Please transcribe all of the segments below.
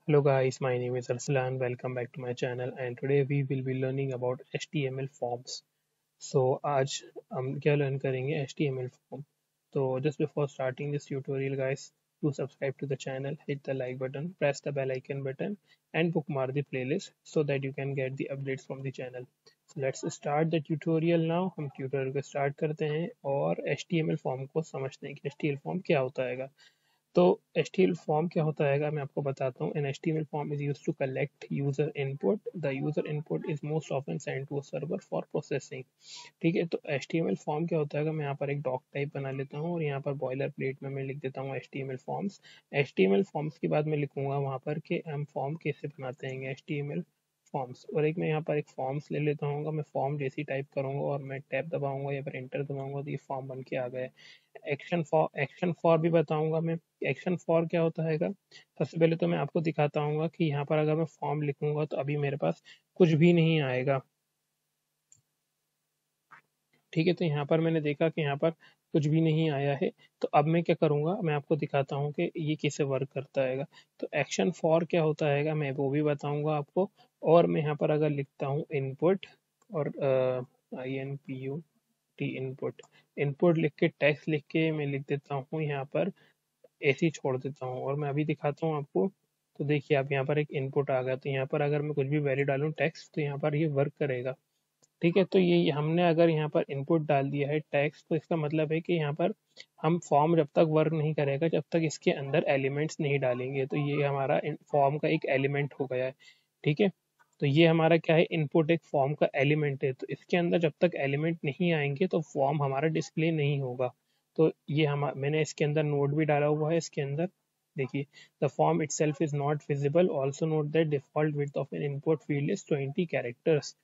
Hello guys, my name is Arslan. Welcome back to my channel and today we will be learning about HTML forms. So आज हम क्या learn करेंगे HTML form. So just before starting this tutorial guys, do subscribe to the channel, hit the like button, press the bell icon button and bookmark the playlist so that you can get the updates from the channel. So let's start the tutorial now. हम tutorial को start करते हैं और HTML form को समझते हैं कि HTML form क्या होता है. तो HTML फॉर्म क्या होता है मैं आपको बताता हूँ. An HTML form is used to collect user input. The user input is most often sent to a server for processing. ठीक है, तो HTML फॉर्म क्या होता है मैं यहाँ पर एक डॉक टाइप बना लेता हूँ और यहाँ पर बॉयलर प्लेट में मैं लिख देता हूँ HTML फॉर्म्स. HTML फॉर्म्स के बाद मैं लिखूंगा वहाँ पर कि हम फॉर्म कैसे बनाते हैं HTML फॉर्म्स. और एक मैं यहाँ पर एक फॉर्म्स ले लेता हूँ. मैं फॉर्म जैसी टाइप करूंगा और मैं टैब दबाऊंगा या फिर एंटर दबाऊंगा तो ये फॉर्म बन के आ गया है. एक्शन फॉर भी बताऊंगा मैं. एक्शन फॉर क्या होता है. सबसे पहले तो मैं आपको दिखाता हूँ कि यहाँ पर अगर मैं फॉर्म लिखूंगा तो अभी मेरे पास कुछ भी नहीं आएगा. ठीक है, तो यहाँ पर मैंने देखा कि यहाँ पर कुछ भी नहीं आया है. तो अब मैं क्या करूँगा, मैं आपको दिखाता हूँ कि ये कैसे वर्क करता है. तो एक्शन फॉर क्या होता है मैं वो भी बताऊँगा आपको. और मैं यहाँ पर अगर लिखता हूँ इनपुट और INPUT इनपुट. इनपुट लिख के टेक्स्ट लिख के मैं लिख देता हूँ यहाँ पर, ऐसे ही छोड़ देता हूँ और मैं अभी दिखाता हूँ आपको. तो देखिए आप यहाँ पर एक इनपुट आ गया. तो यहाँ पर अगर मैं कुछ भी वैल्यू डालूँ टेक्स्ट तो यहाँ पर ये वर्क करेगा. ठीक है, तो ये हमने अगर यहाँ पर इनपुट डाल दिया है टेक्स्ट तो इसका मतलब है कि यहाँ पर हम फॉर्म जब तक वर्क नहीं करेगा जब तक इसके अंदर एलिमेंट्स नहीं डालेंगे. तो ये हमारा फॉर्म का एक एलिमेंट हो गया है. ठीक है, तो ये हमारा क्या है, इनपुट एक फॉर्म का एलिमेंट है. तो इसके अंदर जब तक एलिमेंट नहीं आएंगे तो फॉर्म हमारा डिस्प्ले नहीं होगा. तो ये हम मैंने इसके अंदर नोट भी डाला हुआ है इसके अंदर. देखिए, the form itself is not visible. Also note that default width of N input field is 20 characters.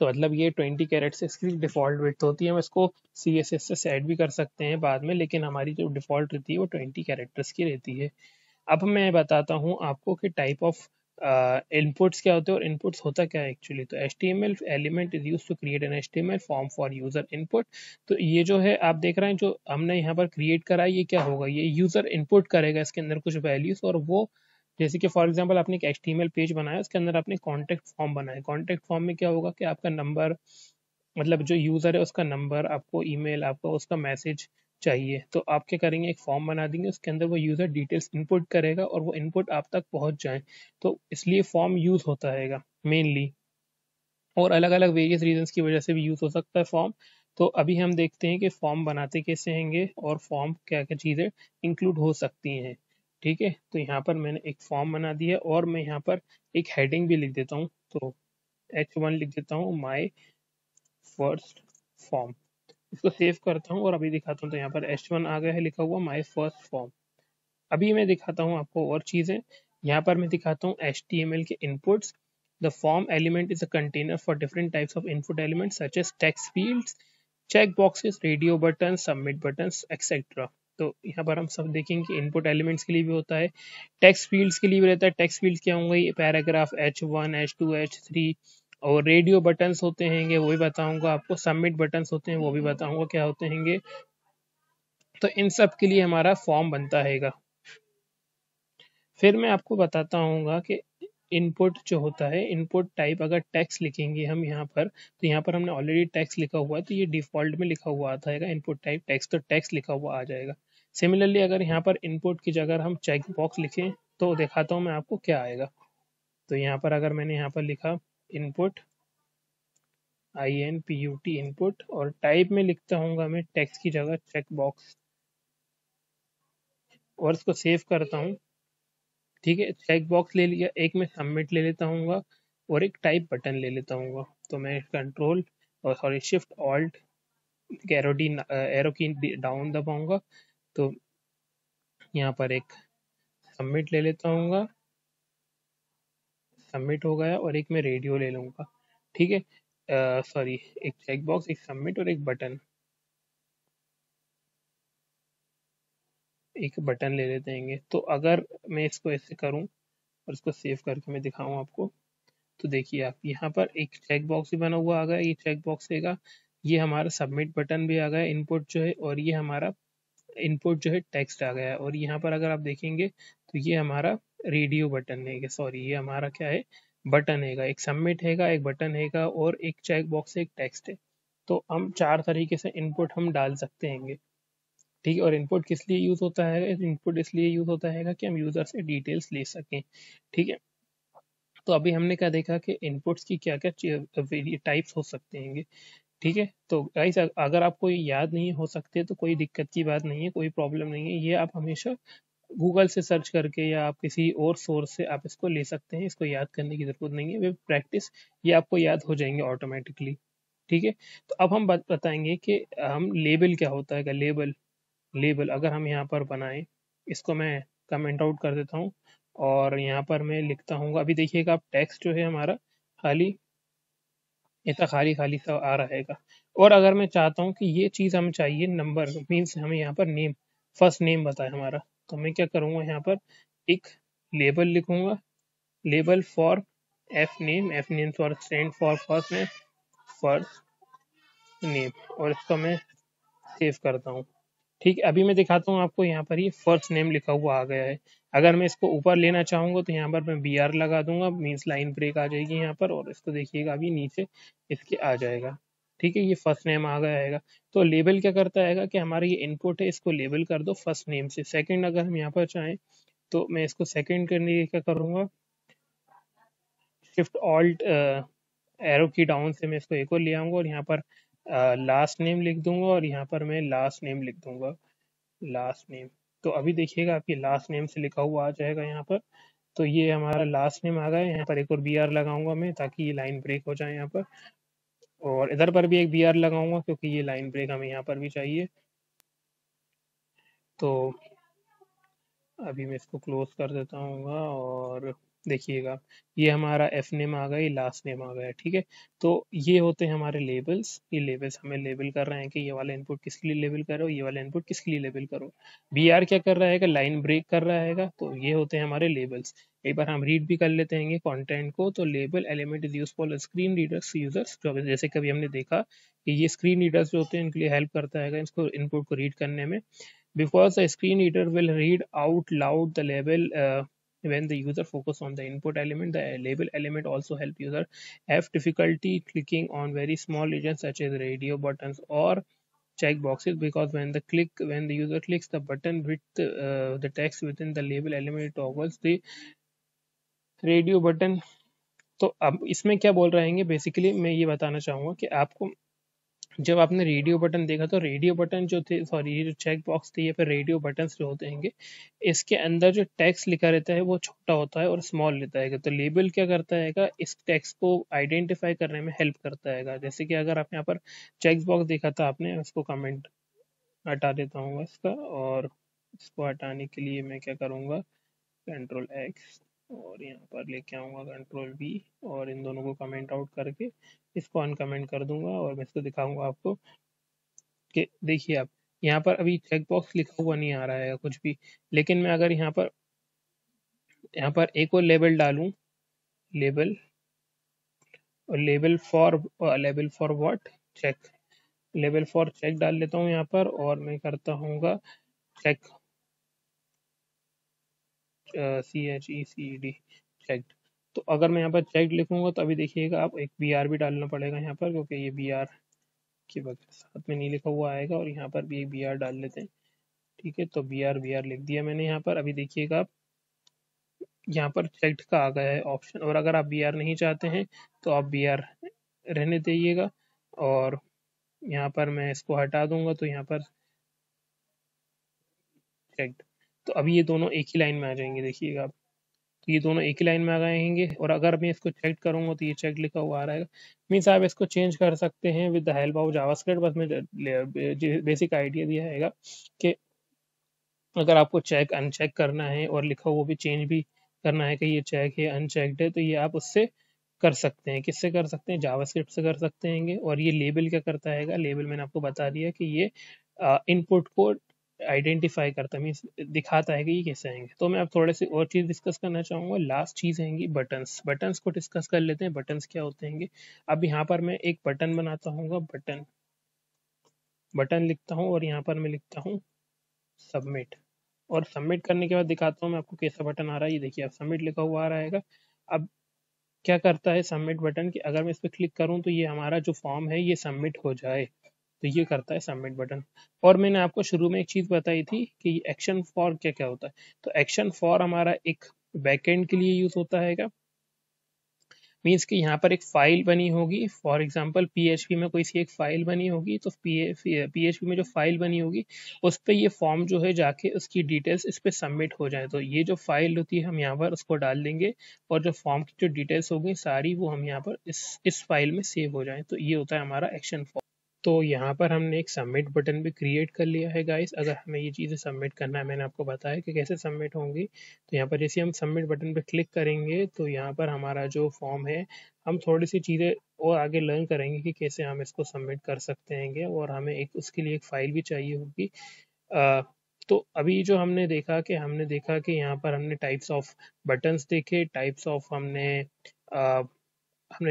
तो मतलब ये 20 कैरेट्स इसकी डिफ़ॉल्ट विड्थ होती है. हम इसको CSS से सेट भी कर सकते हैं बाद में, लेकिन हमारी जो डिफ़ॉल्ट रहती है वो 20 कैरेक्टर्स की रहती है. अब मैं बताता हूँ आपको कि टाइप ऑफ इनपुट्स क्या होते हैं और इनपुट्स होता क्या है एक्चुअली. तो HTML element is use to create an HTML form for user input. तो ये जो है आप देख रहे हैं जो हमने यहाँ पर क्रिएट करा है ये क्या होगा, ये यूजर इनपुट करेगा इसके अंदर कुछ वैल्यूज. और वो जैसे कि फॉर एग्जांपल आपने एक HTML पेज बनाया, उसके अंदर आपने कॉन्टैक्ट फॉर्म बनाया. कॉन्टैक्ट फॉर्म में क्या होगा कि आपका नंबर, मतलब जो यूज़र है उसका नंबर, आपको ईमेल, आपको उसका मैसेज चाहिए. तो आप क्या करेंगे, एक फॉर्म बना देंगे, उसके अंदर वो यूज़र डिटेल्स इनपुट करेगा और वो इनपुट आप तक पहुंच जाए. तो इसलिए फॉर्म यूज़ होता है मेनली. और अलग अलग वेरियस रीजंस की वजह से भी यूज़ हो सकता है फॉर्म. तो अभी हम देखते हैं कि फॉर्म बनाते कैसे हैंगे और फॉर्म क्या क्या चीज़ें इंक्लूड हो सकती हैं. ठीक है, तो यहाँ पर मैंने एक फॉर्म बना दी है और मैं यहाँ पर एक हेडिंग भी लिख देता हूँ. तो H1 लिख देता हूँ, माई फर्स्ट फॉर्म. इसको सेव करता हूँ और अभी दिखाता हूँ. तो यहाँ पर H1 आ गया है लिखा हुआ, माई फर्स्ट फॉर्म. अभी मैं दिखाता हूँ आपको और चीज़ें. यहाँ पर मैं दिखाता हूँ HTML के inputs. The form element is a container for different types of input element such as text fields, check boxes, radio button, submit buttons etcetera. तो यहाँ पर हम सब देखेंगे कि इनपुट एलिमेंट्स के लिए भी होता है, टेक्स्ट फील्ड्स के लिए भी रहता है. टेक्स्ट फील्ड्स क्या होंगे, ये पैराग्राफ H1 H2 H3. और रेडियो बटन्स होते हैं वो भी बताऊंगा आपको. सबमिट बटन्स होते हैं वो भी बताऊंगा क्या होते हैं. तो इन सब के लिए हमारा फॉर्म बनता है. फिर मैं आपको बताता हूँ कि इनपुट जो होता है, इनपुट टाइप अगर टेक्स्ट लिखेंगे हम यहाँ पर, तो यहाँ पर हमने ऑलरेडी टेक्स्ट लिखा हुआ है तो ये डिफ़ॉल्ट में लिखा हुआ आता है इनपुट टाइप टेक्स्ट. तो टेक्स्ट लिखा हुआ आ जाएगा. सिमिलरली अगर यहाँ पर इनपुट की जगह हम चेक बॉक्स लिखें तो दिखाता हूँ मैं आपको क्या आएगा. तो यहाँ पर अगर मैंने यहाँ पर लिखा इनपुट INPUT इनपुट और टाइप में लिखता हूँ मैं टेक्स्ट की जगह चेक बॉक्स और इसको सेव करता हूँ. ठीक है, चेक बॉक्स ले लिया, एक मैं सबमिट ले लेता हूँ और एक टाइप बटन ले लेता हूँ. तो मैं कंट्रोल और सॉरी शिफ्ट ऑल्ट एरो की डाउन दबाऊंगा. तो यहाँ पर एक सबमिट ले लेता हूँ, सबमिट हो गया. और एक मैं रेडियो ले लूँगा. ठीक है, सॉरी, एक चेक बॉक्स, एक सबमिट और एक बटन, एक बटन ले लेते हैं. तो अगर मैं इसको ऐसे करूँ और इसको सेव करके मैं दिखाऊँ आपको, तो देखिए आप यहाँ पर एक चेक बॉक्स भी बना हुआ आ गया. ये चेक बॉक्स रहेगा, ये हमारा सबमिट बटन भी आ गया इनपुट जो है, और ये हमारा इनपुट जो है टेक्स्ट आ गया है. और यहाँ पर अगर आप देखेंगे तो ये हमारा रेडियो बटन है, सॉरी ये हमारा क्या है, बटन हैगा, एक सबमिट हैगा, एक बटन हैगा और एक चेक बॉक्स है, एक टेक्स्ट है। तो हम 4 तरीके से इनपुट हम डाल सकते हैं, ठीक है। और इनपुट किस लिए यूज होता है, इनपुट इसलिए यूज होता है कि हम यूजर से डिटेल्स ले सकें, ठीक है। तो अभी हमने क्या देखा कि इनपुट्स की क्या क्या टाइप्स हो सकते हैं, ठीक है। तो गाइस अगर आपको ये याद नहीं हो सकते तो कोई दिक्कत की बात नहीं है, कोई प्रॉब्लम नहीं है, ये आप हमेशा गूगल से सर्च करके या आप किसी और सोर्स से आप इसको ले सकते हैं, इसको याद करने की जरूरत नहीं है, वे प्रैक्टिस ये आपको याद हो जाएंगे ऑटोमेटिकली, ठीक है। तो अब हम बात बताएंगे कि हम लेबल क्या होता है, लेबल। लेबल अगर हम यहाँ पर बनाएं, इसको मैं कमेंट आउट कर देता हूँ और यहाँ पर मैं लिखता हूँ, अभी देखिएगा आप टेक्स्ट जो है हमारा खाली, इतना खाली खाली सा आ रहेगा। और अगर मैं चाहता हूँ कि ये चीज़ हमें चाहिए नंबर, मीन्स हमें यहाँ पर नेम, फर्स्ट नेम बताए हमारा, तो मैं क्या करूँगा, यहाँ पर एक लेबल लिखूंगा, label for F name for stand for first name, first name, और इसको मैं सेव करता हूँ, ठीक है। अभी मैं दिखाता हूँ आपको, यहाँ पर ये फर्स्ट नेम लिखा हुआ आ गया है। अगर मैं इसको ऊपर लेना चाहूंगा तो यहाँ पर मैं बी आर लगा दूंगा, मीन्स लाइन ब्रेक आ जाएगी यहाँ पर, और इसको देखिएगा अभी नीचे इसके आ जाएगा, ठीक है। ये फर्स्ट नेम आ गया है। तो लेबल क्या करता है कि हमारा ये इनपुट है, इसको लेबल कर दो फर्स्ट नेम से। सेकंड अगर हम यहाँ पर चाहें तो मैं इसको सेकंड करने के क्या करूँगा, शिफ्ट ऑल्ट एरो की डाउन से मैं इसको एक और ले आऊंगा और यहाँ पर लास्ट नेम लिख दूंगा और यहाँ पर मैं लास्ट नेम लिख दूंगा, लास्ट नेम। तो अभी देखिएगा आपकी लास्ट नेम से लिखा हुआ आ जाएगा यहाँ पर। तो ये हमारा लास्ट नेम आ गया, यहाँ पर एक और बी आर लगाऊंगा मैं ताकि ये लाइन ब्रेक हो जाए यहाँ पर, और इधर पर भी एक बी आर लगाऊंगा क्योंकि ये लाइन ब्रेक हमें यहाँ पर भी चाहिए। तो अभी मैं इसको क्लोज कर देता हूँ और देखिएगा ये हमारा एफ नेम आ गया, ये लास्ट नेम आ गया, ठीक है। तो ये होते हैं हमारे लेबल्स, ये लेबल्स हमें लेबल कर रहे हैं कि ये वाला इनपुट किसके लिए लेबल करो, ये वाला इनपुट किसके लिए लेबल करो। बी आर क्या कर रहा है, लाइन ब्रेक कर रहा है। तो ये होते हैं हमारे लेबल्स। एक बार हम रीड भी कर लेते हैं कंटेंट को। तो label element is useful screen readers users, जो जैसे कभी हमने देखा कि ये स्क्रीन रीडर्स जो होते हैं इनके लिए हेल्प करता है इसको इनपुट को रीड करने में, because the screen reader will read out loud the label when the user focus on the input element. The label element also help user have difficulty clicking on very small regions such as radio buttons or check boxes, because when the user clicks the button with the text within the label element, it toggles the radio button. तो अब इसमें क्या बोल रहे हैं, basically मैं ये बताना चाहूंगा कि आपको जब आपने रेडियो बटन देखा तो रेडियो बटन जो थे, सॉरी ये जो चेक बॉक्स थे या फिर रेडियो बटन्स जो होते हैं, इसके अंदर जो टेक्स्ट लिखा रहता है वो छोटा होता है और स्मॉल रहता है। तो लेबल क्या करता है, इस टेक्स्ट को आइडेंटिफाई करने में हेल्प करता है। जैसे कि अगर आप यहाँ पर चेक बॉक्स देखा था आपने, उसको कमेंट हटा देता हूँ इसका, और इसको हटाने के लिए मैं क्या करूँगा, कंट्रोल एक्स, और यहाँ पर लेके आऊँगा कंट्रोल बी, और इन दोनों को कमेंट आउट करके इसको अनकमेंट कर दूंगा और मैं इसको दिखाऊंगा आपको कि देखिए आप यहाँ पर अभी चेक बॉक्स लिखा हुआ नहीं आ रहा है कुछ भी, लेकिन मैं अगर यहाँ पर एक और लेबल डालूं, लेबल, और label for what, check, label for check डाल लेता हूँ यहाँ पर, और मैं करता हूँ चेक, CHECD, चेक्ड। तो अगर मैं यहाँ पर चेक लिखूंगा तो अभी देखिएगा आप एक बी आर भी डालना पड़ेगा यहाँ पर, क्योंकि ये बी आर के बगैर साथ में नहीं लिखा हुआ आएगा, और यहाँ पर भी एक बी आर डाल लेते हैं, ठीक है। तो बी आर लिख दिया मैंने यहाँ पर। अभी देखिएगा आप यहाँ पर चेक्ड का आ गया है ऑप्शन, और अगर आप बी आर नहीं चाहते हैं तो आप बी आर रहने दीजिएगा, और यहाँ पर मैं इसको हटा दूंगा तो यहाँ पर चेक्ड। तो अभी ये दोनों एक ही लाइन में आ जाएंगे, देखिएगा आप, तो ये दोनों एक ही लाइन में आ जाएंगे। और अगर मैं इसको चेक करूंगा तो ये चेक लिखा हुआ आ रहेगा। मीन्स आप इसको चेंज कर सकते हैं with the help of JavaScript. बस मैं बेसिक आइडिया दिया है कि अगर आपको चेक अनचेक करना है और लिखा हुआ भी चेंज भी करना है कि ये चेक है अनचेक्ड है, तो ये आप उससे कर सकते हैं। किससे कर सकते हैं, जावास्क्रिप्ट से कर सकते हैं। और ये लेबल क्या करता है, लेबल मैंने आपको बता दिया कि ये इनपुट को आइडेंटिफाई करता है, मीन्स दिखाता है कि ये कैसे आएंगे। तो मैं अब थोड़े से और चीज़ डिस्कस करना चाहूँगा। लास्ट चीज़ हैंगी बटन्स। बटन्स को डिस्कस कर लेते हैं, बटन्स क्या होते हैं। अब यहाँ पर मैं एक बटन बनाता हूँ, बटन लिखता हूँ, और यहाँ पर मैं लिखता हूँ सबमिट, और सबमिट करने के बाद दिखाता हूँ मैं आपको कैसा बटन आ रहा है। ये देखिए, अब सबमिट लिखा हुआ आ रहेगा। अब क्या करता है सबमिट बटन कि अगर मैं इस पर क्लिक करूँ तो ये हमारा जो फॉर्म है ये सबमिट हो जाए, तो ये करता है सबमिट बटन। और मैंने आपको शुरू में एक चीज़ बताई थी कि एक्शन फॉर क्या क्या होता है। तो एक्शन फॉर हमारा एक बैकएंड के लिए यूज़ होता है, मीन्स कि यहाँ पर एक फाइल बनी होगी, फॉर एग्जांपल पीएचपी में कोई सी एक फाइल बनी होगी, तो पीएचपी में जो फाइल बनी होगी उस पर ये फॉर्म जो है जाके उसकी डिटेल्स इस पर सबमिट हो जाए, तो ये जो फाइल होती है हम यहाँ पर उसको डाल देंगे और जो फॉर्म की जो डिटेल्स होगी सारी वो हम यहाँ पर इस फाइल में सेव हो जाए। तो ये होता है हमारा एक्शन फॉर्म। तो यहाँ पर हमने एक सबमिट बटन भी क्रिएट कर लिया है गाइस। अगर हमें ये चीज़ें सबमिट करना है, मैंने आपको बताया कि कैसे सबमिट होंगी। तो यहाँ पर जैसे हम सबमिट बटन पे क्लिक करेंगे तो यहाँ पर हमारा जो फॉर्म है, हम थोड़ी सी चीज़ें और आगे लर्न करेंगे कि कैसे हम इसको सबमिट कर सकते हैं, और हमें एक उसके लिए एक फ़ाइल भी चाहिए होगी। तो अभी जो हमने देखा कि यहाँ पर हमने टाइप्स ऑफ बटन्स देखे, टाइप्स ऑफ हमने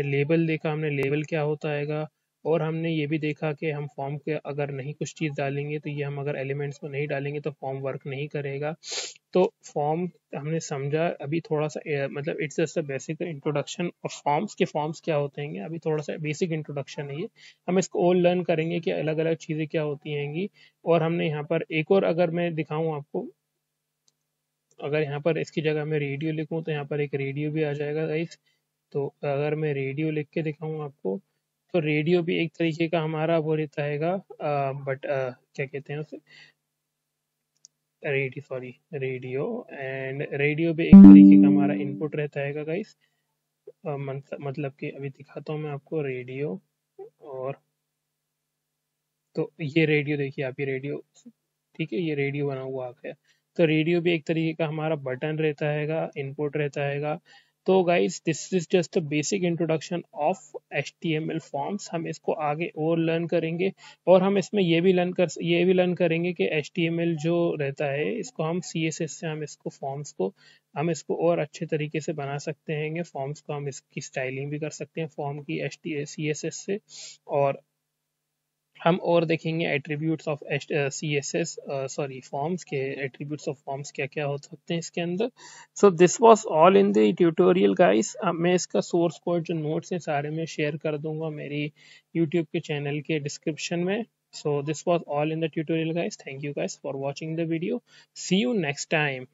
लेबल देखा, हमने लेबल क्या होता हैगा। और हमने ये भी देखा कि हम फॉर्म के अगर नहीं कुछ चीज़ डालेंगे तो ये हम अगर एलिमेंट्स को नहीं डालेंगे तो फॉर्म वर्क नहीं करेगा। तो फॉर्म हमने समझा अभी थोड़ा सा, मतलब it's just a basic introduction of forms के फॉर्म्स क्या होते हैं, अभी थोड़ा सा बेसिक इंट्रोडक्शन है ये। हम इसको और लर्न करेंगे कि अलग अलग चीज़ें क्या होती हैंगी। और हमने यहाँ पर एक और, अगर मैं दिखाऊँ आपको, अगर यहाँ पर इसकी जगह मैं रेडियो लिखूँ तो यहाँ पर एक रेडियो भी आ जाएगा गाइस। तो अगर मैं रेडियो लिख के दिखाऊँ आपको, तो रेडियो भी एक तरीके का हमारा वो रहता हैगा, बट क्या कहते हैं उसे, रेडियो। एंड रेडियो भी एक तरीके का हमारा इनपुट रहता हैगा गाइस। मतलब कि अभी दिखाता हूँ मैं आपको रेडियो। और तो ये रेडियो देखिए आप, ये रेडियो, ठीक है, ये रेडियो बना हुआ आ गया। तो रेडियो भी एक तरीके का हमारा बटन रहता हैगा, इनपुट रहता हैगा। तो guys this is just a basic introduction of HTML forms. हम इसको आगे और लर्न करेंगे, और हम इसमें ये भी लर्न करेंगे कि HTML जो रहता है इसको हम CSS से हम इसको फॉर्म्स को हम इसको और अच्छे तरीके से बना सकते हैं। फॉर्म्स को हम इसकी स्टाइलिंग भी कर सकते हैं फॉर्म की CSS से। और हम और देखेंगे attributes of CSS, sorry forms के एट्रीब्यूट्स ऑफ फॉर्म्स क्या क्या हो सकते हैं इसके अंदर। सो this was all in the tutorial guys. मैं इसका सोर्स कोड जो नोट्स हैं सारे में शेयर कर दूंगा मेरी यूट्यूब के चैनल के डिस्क्रिप्शन में। So this was all in the tutorial guys. Thank you guys for watching the video. See you next time.